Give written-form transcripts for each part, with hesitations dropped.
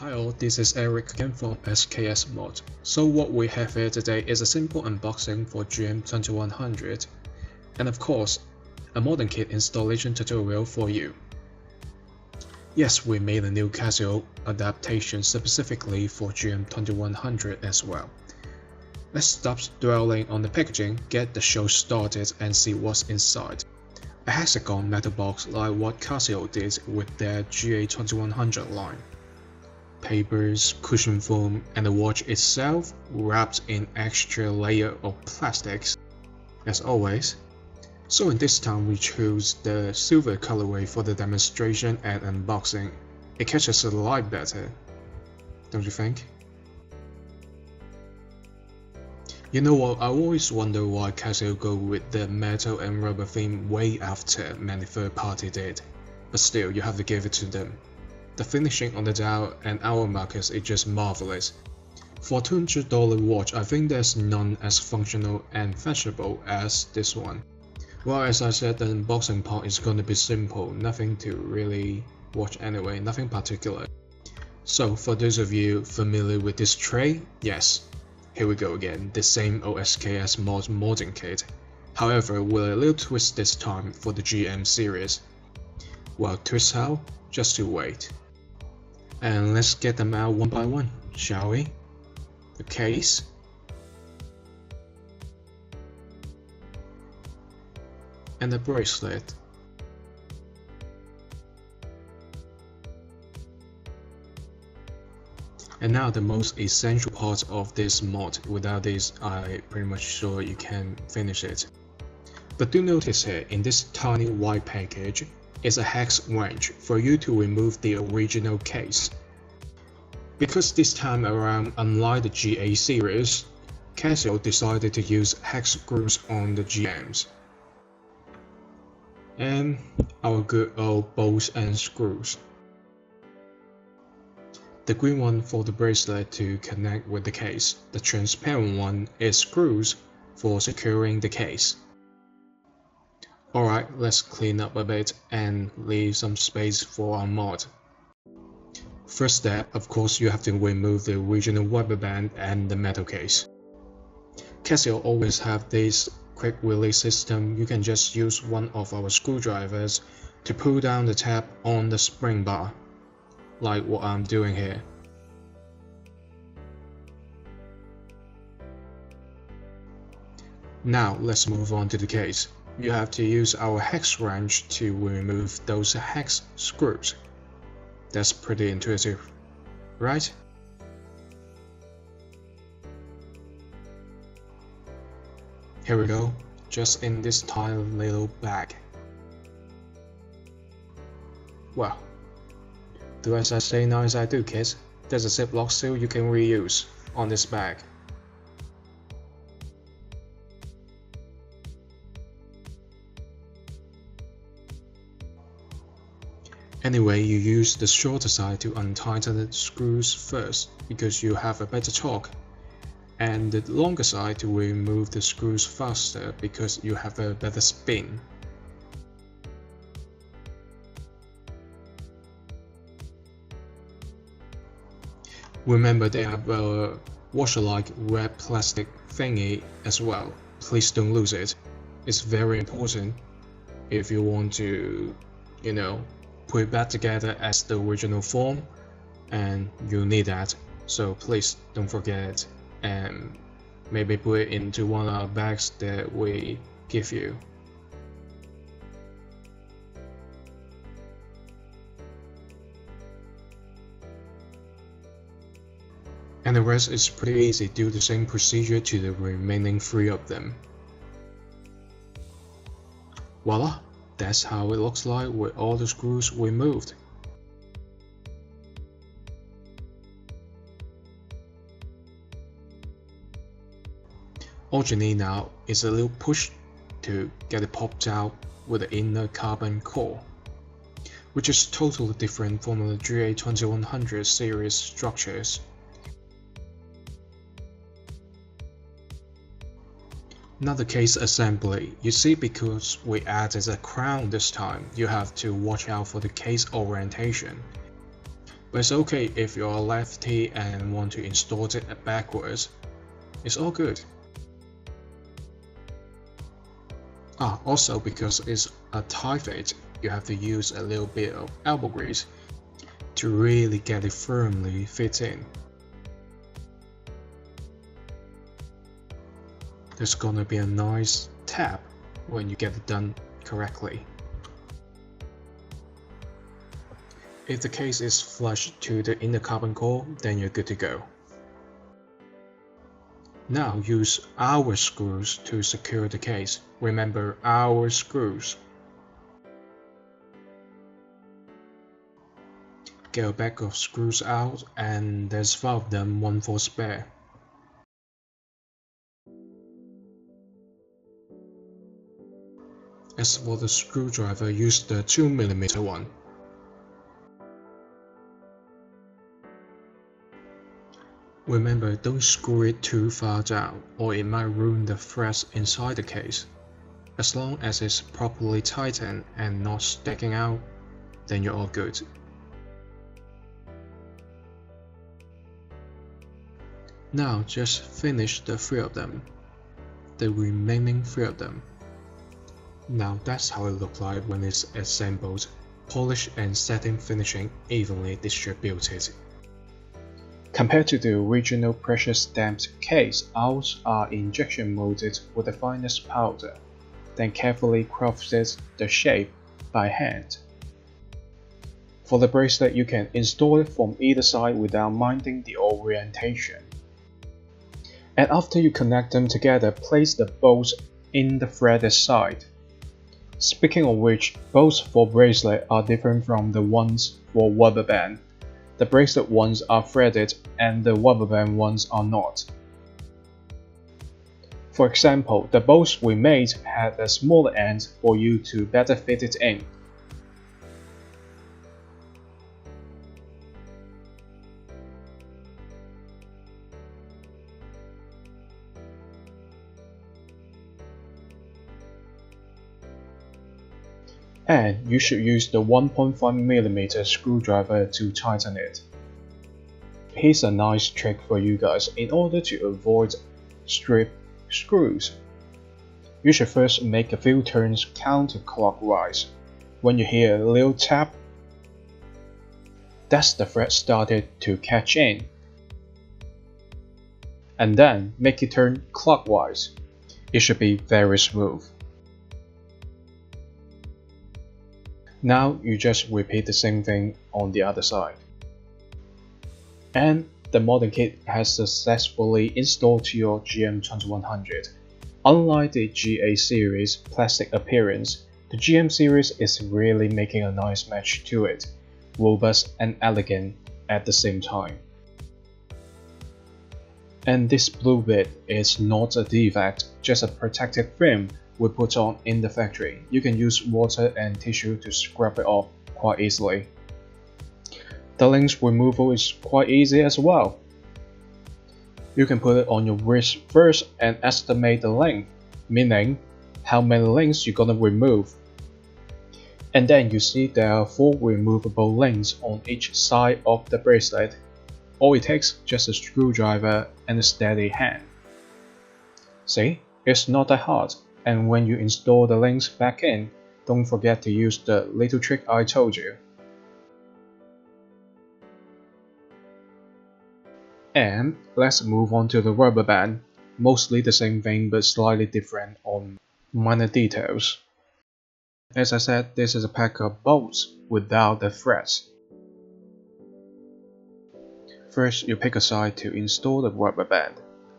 Hi all, this is Eric again from SKXMOD. So what we have here today is a simple unboxing for GM-2100 and of course, a modern kit installation tutorial for you. Yes, we made a new Casioak adaptation specifically for GM-2100 as well. Let's stop dwelling on the packaging, get the show started and see what's inside. A hexagon metal box like what Casioak did with their GA-2100 line. Papers, cushion foam, and the watch itself wrapped in extra layer of plastics, as always. So in this time we chose the silver colorway for the demonstration and unboxing. It catches the light better, don't you think? You know what, I always wonder why Casioak go with the metal and rubber theme way after many third party did, but still you have to give it to them. The finishing on the dial and hour markers is just marvelous. For a $200 watch, I think there's none as functional and fashionable as this one. Well, as I said, the unboxing part is going to be simple, nothing to really watch anyway, nothing particular. So for those of you familiar with this tray, yes, here we go again, the same SKXMOD modding kit. However, with a little twist this time for the GM series. Well, twist how? Just you wait. And let's get them out one by one, shall we? The case. And the bracelet. And now the most essential part of this mod. Without this, I'm pretty much sure you can't finish it. But do notice here, in this tiny white package, is a hex wrench for you to remove the original case. Because this time around, unlike the GA series, Casioak decided to use hex screws on the GMs. And our good old bolts and screws. The green one for the bracelet to connect with the case. The transparent one is screws for securing the case. Alright, let's clean up a bit and leave some space for our mod. First step, of course, you have to remove the original rubber band and the metal case. Casioak always have this quick release system. You can just use one of our screwdrivers to pull down the tab on the spring bar, like what I'm doing here. Now let's move on to the case. You have to use our hex wrench to remove those hex screws. That's pretty intuitive, right? Here we go, just in this tiny little bag. Well, do as I say, not as I do, kids. There's a Ziploc seal you can reuse on this bag. Anyway, you use the shorter side to untighten the screws first because you have a better torque, and the longer side to remove the screws faster because you have a better spin. Remember, they have a washer-like red plastic thingy as well. Please don't lose it. It's very important if you want to, put it back together as the original form, and you need that, so please don't forget it, and maybe put it into one of our bags that we give you. And the rest is pretty easy. Do the same procedure to the remaining 3 of them. Voila! That's how it looks like with all the screws removed. All you need now is a little push to get it popped out with the inner carbon core, which is totally different from the GA-2100 series structures. Now the case assembly. You see, because we added a crown this time, you have to watch out for the case orientation. But it's okay if you're a lefty and want to install it backwards. It's all good. Also because it's a tie fit, you have to use a little bit of elbow grease to really get it firmly fit in. There's gonna be a nice tap when you get it done correctly. If the case is flush to the inner carbon core, then you're good to go. Now use our screws to secure the case. Remember, our screws. Get a bag of screws out, and there's 5 of them, 1 for spare. As for the screwdriver, use the 2mm one. Remember, don't screw it too far down, or it might ruin the threads inside the case. As long as it's properly tightened and not sticking out, then you're all good. Now just finish the 3 of them, the remaining 3 of them. Now that's how it looks like when it's assembled, polished and satin finishing evenly distributed. Compared to the original pressure stamped case, ours are injection molded with the finest powder, then carefully crafted the shape by hand. For the bracelet, you can install it from either side without minding the orientation. And after you connect them together, place the bolts in the threaded side. Speaking of which, bolts for bracelet are different from the ones for rubber band. The bracelet ones are threaded and the rubber band ones are not. For example, the bolts we made had a smaller end for you to better fit it in. And you should use the 1.5mm screwdriver to tighten it. Here's a nice trick for you guys in order to avoid strip screws. You should first make a few turns counterclockwise. When you hear a little tap, that's the thread started to catch in. And then make it turn clockwise. It should be very smooth. Now you just repeat the same thing on the other side. And the modern kit has successfully installed to your GM-2100. Unlike the GA series plastic appearance, the GM series is really making a nice match to it, robust and elegant at the same time. And this blue bit is not a defect, just a protective film we put on in the factory. You can use water and tissue to scrub it off quite easily. The links removal is quite easy as well. You can put it on your wrist first and estimate the length, meaning how many links you're gonna remove. And then you see there are 4 removable links on each side of the bracelet. All it takes just a screwdriver and a steady hand. See, it's not that hard. And when you install the links back in, don't forget to use the little trick I told you. And let's move on to the rubber band, mostly the same thing but slightly different on minor details. As I said, this is a pack of bolts without the threads. First, you pick a side to install the rubber band.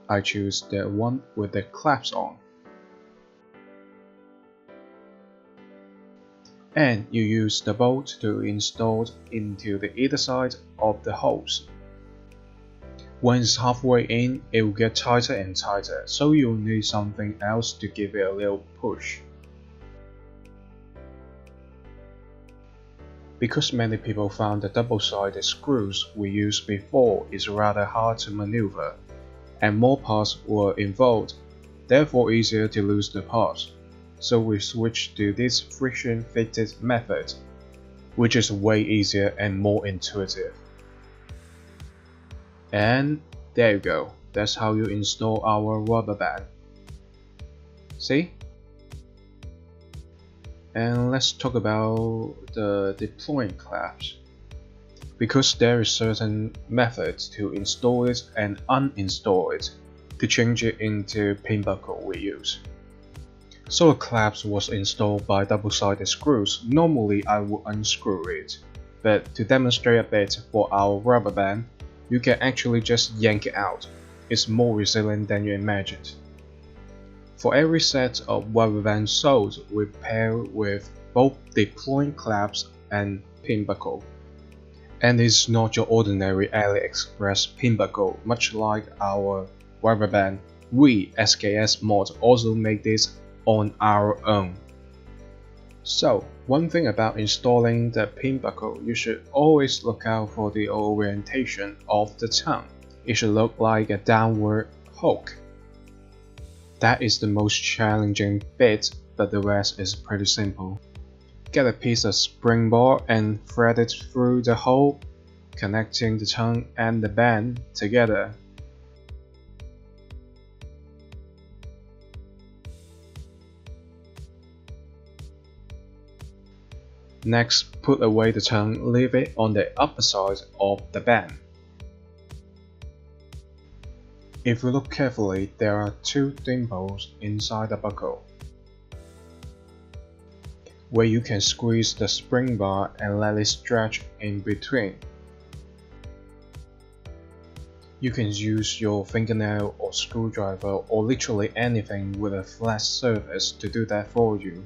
I choose the one with the clasps on. And you use the bolt to install into the either side of the holes. When it's halfway in, it will get tighter and tighter, so you'll need something else to give it a little push. Because many people found the double-sided screws we used before is rather hard to maneuver, and more parts were involved, therefore easier to lose the parts. So we switched to this friction-fitted method, which is way easier and more intuitive. And there you go, that's how you install our rubber band. See? And let's talk about the deploying clasps. Because there is certain methods to install it and uninstall it to change it into pin buckle we use. So a clasp was installed by double-sided screws. Normally I would unscrew it, but to demonstrate a bit for our rubber band, you can actually just yank it out. It's more resilient than you imagined. For every set of rubber bands sold, we pair with both deploying clasps and pin buckle. And it's not your ordinary AliExpress pin buckle. Much like our rubber band, we SKXMOD also make this on our own. So, one thing about installing the pin buckle, you should always look out for the orientation of the tongue. It should look like a downward hook. That is the most challenging bit, but the rest is pretty simple. Get a piece of spring bar and thread it through the hole, connecting the tongue and the band together. Next, put away the tongue, leave it on the upper side of the band. If you look carefully, there are two dimples inside the buckle, where you can squeeze the spring bar and let it stretch in between. You can use your fingernail or screwdriver or literally anything with a flat surface to do that for you.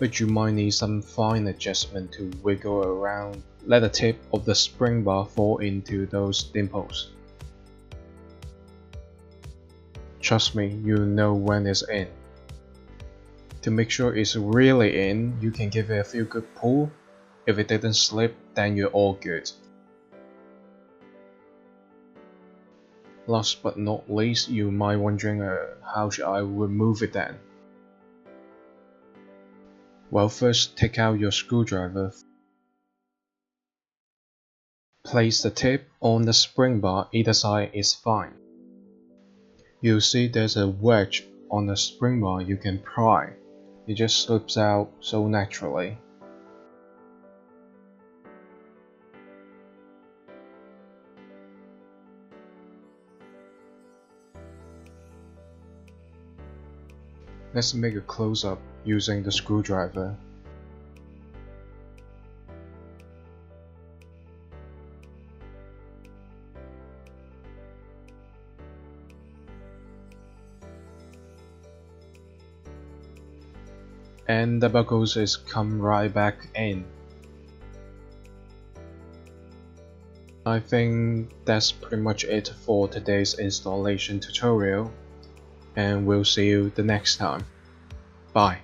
But you might need some fine adjustment to wiggle around. Let the tip of the spring bar fall into those dimples. Trust me, you know when it's in. To make sure it's really in, you can give it a few good pull. If it didn't slip, then you're all good. Last but not least, you might wondering how should I remove it then? Well, first take out your screwdriver. Place the tip on the spring bar, either side is fine. You'll see there's a wedge on the spring bar you can pry. It just slips out so naturally. Let's make a close-up using the screwdriver. And the buckles is come right back in. I think that's pretty much it for today's installation tutorial, and we'll see you the next time. Bye.